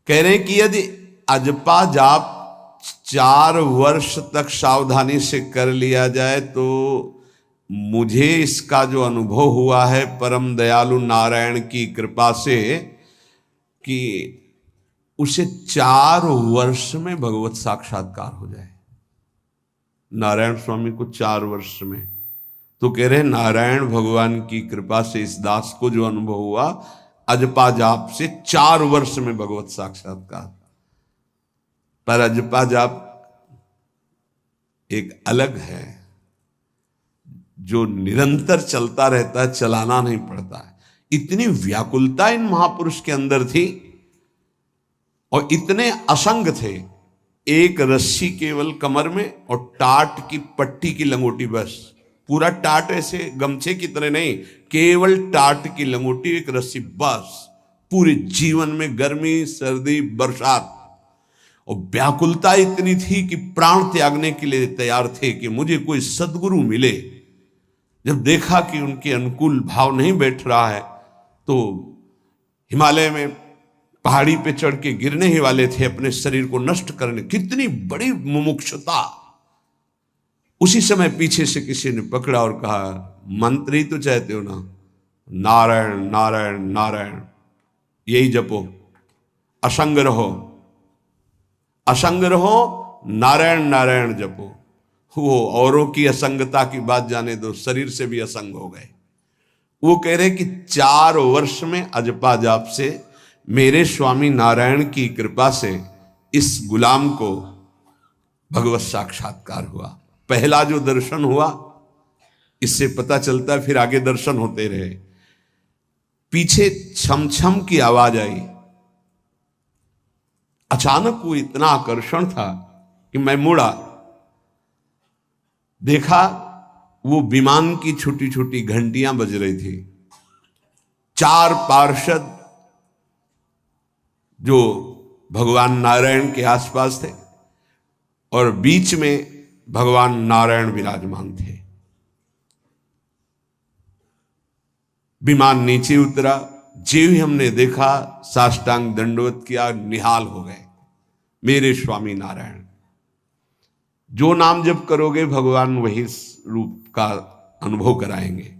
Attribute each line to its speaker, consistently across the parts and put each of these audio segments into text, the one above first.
Speaker 1: कह रहे हैं कि यदि अजपा जाप 4 वर्ष तक सावधानी से कर लिया जाए तो मुझे इसका जो अनुभव हुआ है परम दयालु नारायण की कृपा से कि उसे 4 वर्ष में भगवत साक्षात्कार हो जाए। नारायण स्वामी को 4 वर्ष में, तो कह रहे नारायण भगवान की कृपा से इस दास को जो अनुभव हुआ अजपा जाप से 4 वर्ष में भगवत साक्षात्कार। पर अजपा जाप एक अलग है जो निरंतर चलता रहता है, चलाना नहीं पड़ता है। इतनी व्याकुलता इन महापुरुष के अंदर थी और इतने असंग थे, एक रस्सी केवल कमर में और टाट की पट्टी की लंगोटी, बस पूरा टाट ऐसे गमछे की तरह नहीं, केवल टाट की लंगोटी, एक रस्सी, बस पूरे जीवन में गर्मी सर्दी बरसात। और व्याकुलता इतनी थी कि प्राण त्यागने के लिए तैयार थे कि मुझे कोई सद्गुरु मिले। जब देखा कि उनके अनुकूल भाव नहीं बैठ रहा है तो हिमालय में पहाड़ी पे चढ़ के गिरने ही वाले थे अपने शरीर को नष्ट करने। कितनी बड़ी मुमुक्षुता। उसी समय पीछे से किसी ने पकड़ा और कहा, मंत्र ही तो चाहते हो ना, नारायण नारायण नारायण यही जपो, असंग रहो, असंग रहो, नारायण नारायण जपो। वो औरों की असंगता की बात जाने दो, शरीर से भी असंग हो गए। वो कह रहे कि 4 वर्ष में अजपा जाप से मेरे स्वामी नारायण की कृपा से इस गुलाम को भगवत साक्षात्कार हुआ। पहला जो दर्शन हुआ, इससे पता चलता है फिर आगे दर्शन होते रहे। पीछे छम छम की आवाज आई। अचानक वो इतना आकर्षण था कि मैं मुड़ा, देखा वो विमान की छोटी छोटी घंटियां बज रही थी। 4 पार्षद जो भगवान नारायण के आसपास थे और बीच में भगवान नारायण विराजमान थे। विमान नीचे उतरा, जो ही हमने देखा साष्टांग दंडवत किया, निहाल हो गए। मेरे स्वामी नारायण, जो नाम जप करोगे भगवान वही रूप का अनुभव कराएंगे।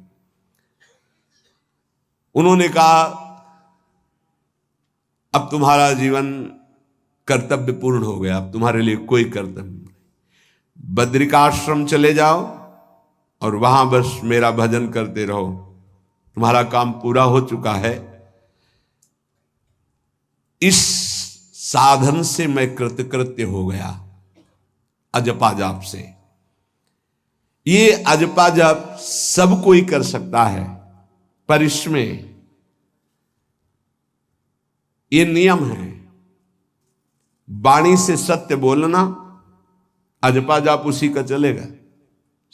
Speaker 1: उन्होंने कहा, अब तुम्हारा जीवन कर्तव्य पूर्ण हो गया, अब तुम्हारे लिए कोई कर्तव्य नहीं। बद्रिकाश्रम चले जाओ और वहां बस मेरा भजन करते रहो, तुम्हारा काम पूरा हो चुका है। इस साधन से मैं कृतकृत्य हो गया, अजपा जाप से। ये अजपा जाप सब कोई कर सकता है, पर इसमें ये नियम है, वाणी से सत्य बोलना। अजपा जाप उसी का चलेगा,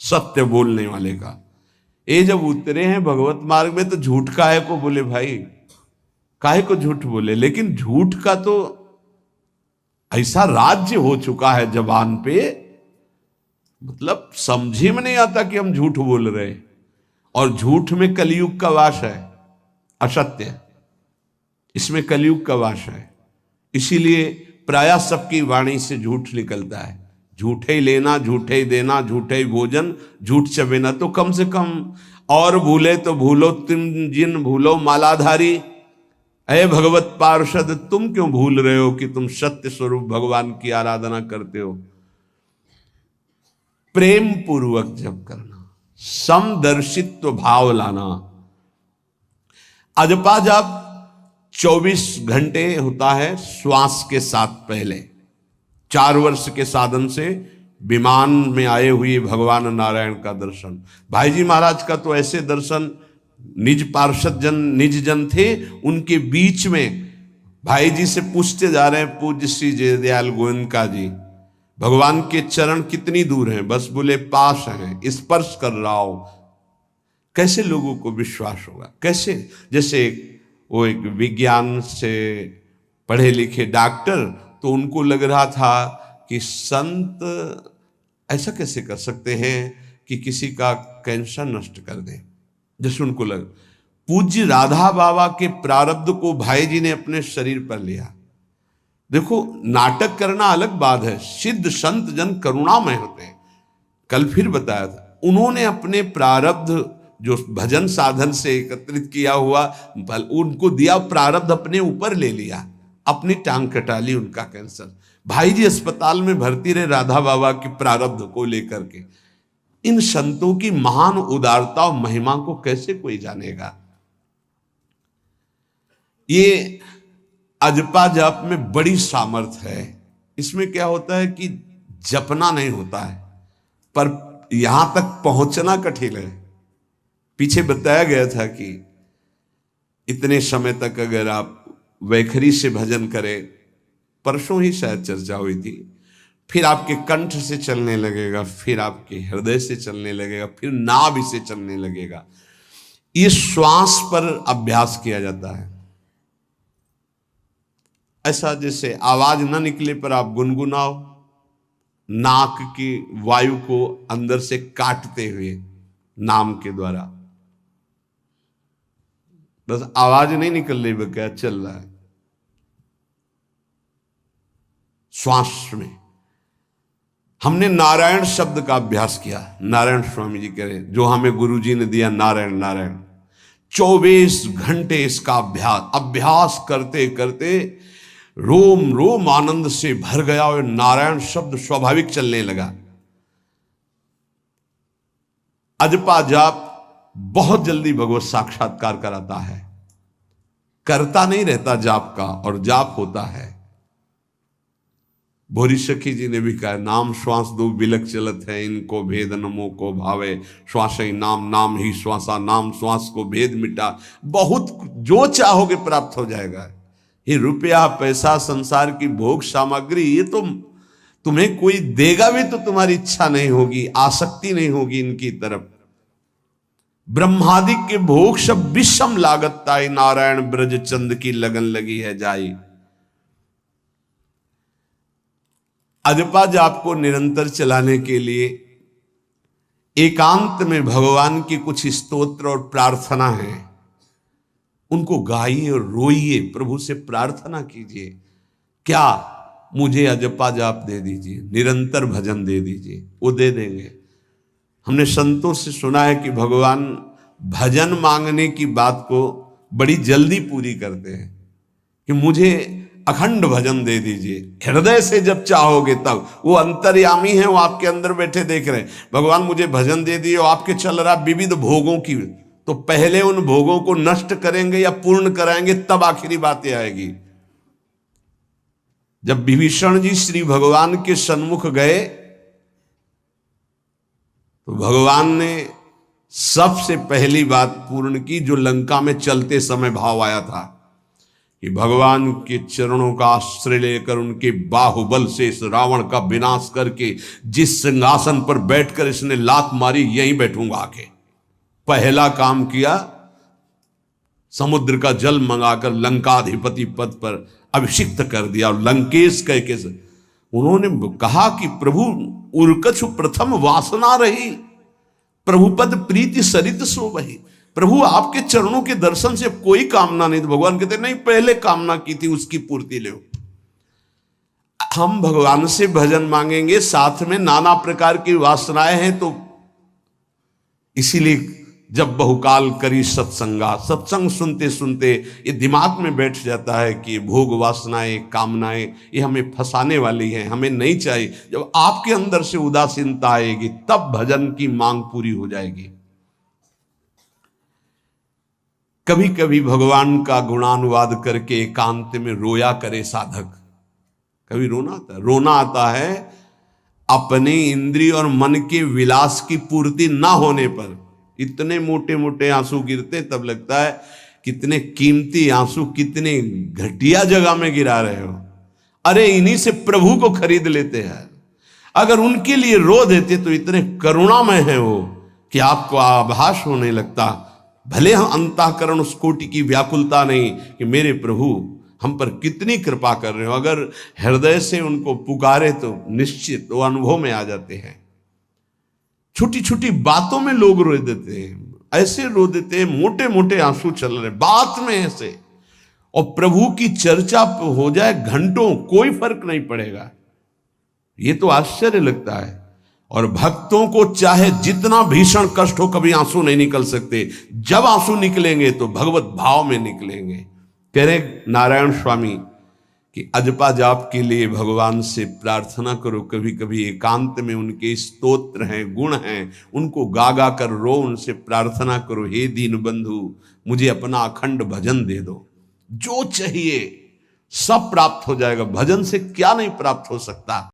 Speaker 1: सत्य बोलने वाले का। ये जब उतरे हैं भगवत मार्ग में तो झूठ काहे को बोले भाई, काहे को झूठ बोले। लेकिन झूठ का तो ऐसा राज्य हो चुका है जबान पे, मतलब समझी में नहीं आता कि हम झूठ बोल रहे। और झूठ में कलयुग का वास है, असत्य, इसमें कलयुग का वास है। इसीलिए प्रायः सबकी वाणी से झूठ निकलता है। झूठे ही लेना, झूठे ही देना, झूठे ही भोजन, झूठ चबेना। तो कम से कम और भूले तो भूलो तुम जिन भूलो मालाधारी। अरे भगवत पार्षद, तुम क्यों भूल रहे हो कि तुम सत्य स्वरूप भगवान की आराधना करते हो। प्रेम पूर्वक जप करना, समदर्शित्व भाव लाना। अजपा जाप 24 घंटे होता है श्वास के साथ पहले। 4 वर्ष के साधन से विमान में आए हुए भगवान नारायण का दर्शन। भाई जी महाराज का तो ऐसे दर्शन, निज पार्षद जन निज जन थे, उनके बीच में भाई जी से पूछते जा रहे हैं, पूज्य श्री जयदयाल गोयनका जी, भगवान के चरण कितनी दूर हैं? बस बोले पास हैं, स्पर्श कर रहा हो। कैसे लोगों को विश्वास होगा? कैसे? जैसे वो एक विज्ञान से पढ़े लिखे डॉक्टर, तो उनको लग रहा था कि संत ऐसा कैसे कर सकते हैं कि किसी का कैंसर नष्ट कर दें। जैसे उनको लग, पूज्य राधा बाबा के प्रारब्ध को भाई जी ने अपने शरीर पर लिया। देखो, नाटक करना अलग बात है, सिद्ध संत जन करुणामय होते हैं। कल फिर बताया था, उन्होंने अपने प्रारब्ध जो भजन साधन से एकत्रित किया हुआ उनको दिया, प्रारब्ध अपने ऊपर ले लिया, अपनी टांग कटा ली उनका कैंसर। भाई जी अस्पताल में भर्ती रहे राधा बाबा के प्रारब्ध को लेकर के। इन संतों की महान उदारता और महिमा को कैसे कोई जानेगा। ये अजपा जाप में बड़ी सामर्थ्य है। इसमें क्या होता है कि जपना नहीं होता है, पर यहां तक पहुंचना कठिन है। पीछे बताया गया था कि इतने समय तक अगर आप वैखरी से भजन करें, परसों ही शायद चर्चा हुई थी, फिर आपके कंठ से चलने लगेगा, फिर आपके हृदय से चलने लगेगा, फिर नाभि से चलने लगेगा। ये श्वास पर अभ्यास किया जाता है। ऐसा जैसे आवाज ना निकले पर आप गुनगुनाओ, नाक की वायु को अंदर से काटते हुए नाम के द्वारा, बस आवाज नहीं निकल रही, वो क्या चल रहा है श्वास में। हमने नारायण शब्द का अभ्यास किया। नारायण स्वामी जी कह रहे, जो हमें गुरु जी ने दिया नारायण नारायण, 24 घंटे इसका अभ्यास करते करते रोम रोम आनंद से भर गया और नारायण शब्द स्वाभाविक चलने लगा। अजपा जाप बहुत जल्दी भगवत साक्षात्कार कराता है, करता नहीं रहता जाप का, और जाप होता है। भोरी सखी जी ने भी कहा, नाम श्वास दो बिलक चलत है, इनको भेद नमो को भावे, श्वास ही नाम नाम ही श्वासा, नाम श्वास को भेद मिटा। बहुत जो चाहोगे प्राप्त हो जाएगा। ये रुपया पैसा संसार की भोग सामग्री, ये तो तुम्हें कोई देगा भी तो तुम्हारी इच्छा नहीं होगी, आसक्ति नहीं होगी इनकी तरफ। ब्रह्मादि के भोग सब विषम लागत ताई, नारायण ब्रज चंद की लगन लगी है जाई। अजपा जाप को निरंतर चलाने के लिए एकांत में भगवान की कुछ स्तोत्र और प्रार्थना है, उनको गाइए और रोइए, प्रभु से प्रार्थना कीजिए, क्या मुझे अजपा जाप दे दीजिए, निरंतर भजन दे दीजिए, वो दे देंगे। हमने संतों से सुना है कि भगवान भजन मांगने की बात को बड़ी जल्दी पूरी करते हैं, कि मुझे अखंड भजन दे दीजिए, हृदय से जब चाहोगे तब। वो अंतर्यामी है, वो आपके अंदर बैठे देख रहे हैं। भगवान मुझे भजन दे दिए, और आपके चल रहा विविध भोगों की, तो पहले उन भोगों को नष्ट करेंगे या पूर्ण कराएंगे, तब आखिरी बातें आएगी। जब विभीषण जी श्री भगवान के सन्मुख गए, तो भगवान ने सबसे पहली बात पूर्ण की, जो लंका में चलते समय भाव आया था, कि भगवान के चरणों का आश्रय लेकर उनके बाहुबल से इस रावण का विनाश करके जिस सिंहासन पर बैठकर इसने लात मारी, यहीं बैठूंगा आके। पहला काम किया, समुद्र का जल मंगाकर लंकाधिपति पद पर अभिषिक्त कर दिया। और लंकेश कह के उन्होंने कहा कि प्रभु उर्कछु प्रथम वासना रही, प्रभुपद प्रीति सरित सो वही। प्रभु आपके चरणों के दर्शन से कोई कामना नहीं। तो भगवान कहते नहीं, पहले कामना की थी उसकी पूर्ति ले। हम भगवान से भजन मांगेंगे, साथ में नाना प्रकार की वासनाएं हैं, तो इसीलिए जब बहुकाल करी सत्संगा, सत्संग सुनते सुनते ये दिमाग में बैठ जाता है कि भोग वासनाएं कामनाएं ये हमें फंसाने वाली हैं, हमें नहीं चाहिए। जब आपके अंदर से उदासीनता आएगी, तब भजन की मांग पूरी हो जाएगी। कभी कभी भगवान का गुणानुवाद करके एकांत में रोया करे साधक। कभी रोना आता है अपने इंद्रिय और मन के विलास की पूर्ति ना होने पर। इतने मोटे मोटे आंसू गिरते, तब लगता है कितने कीमती आंसू कितने घटिया जगह में गिरा रहे हो। अरे इन्हीं से प्रभु को खरीद लेते हैं। अगर उनके लिए रो देते तो इतने करुणामय हैं वो कि आपको आभास होने लगता। भले हम अंतःकरण उस कोटि की व्याकुलता नहीं कि मेरे प्रभु हम पर कितनी कृपा कर रहे हो, अगर हृदय से उनको पुकारे तो निश्चित वो अनुभव में आ जाते हैं। छोटी छोटी बातों में लोग रो देते हैं, ऐसे रो देते हैं, मोटे मोटे आंसू चल रहे बात में ऐसे। और प्रभु की चर्चा हो जाए घंटों, कोई फर्क नहीं पड़ेगा। ये तो आश्चर्य लगता है। और भक्तों को चाहे जितना भीषण कष्ट हो, कभी आंसू नहीं निकल सकते। जब आंसू निकलेंगे तो भगवत भाव में निकलेंगे। कह रहे नारायण स्वामी कि अजपा जाप के लिए भगवान से प्रार्थना करो, कभी कभी एकांत में उनके स्तोत्र हैं, गुण हैं, उनको गा गा कर रो, उनसे प्रार्थना करो, हे दीन बंधु मुझे अपना अखंड भजन दे दो। जो चाहिए सब प्राप्त हो जाएगा। भजन से क्या नहीं प्राप्त हो सकता।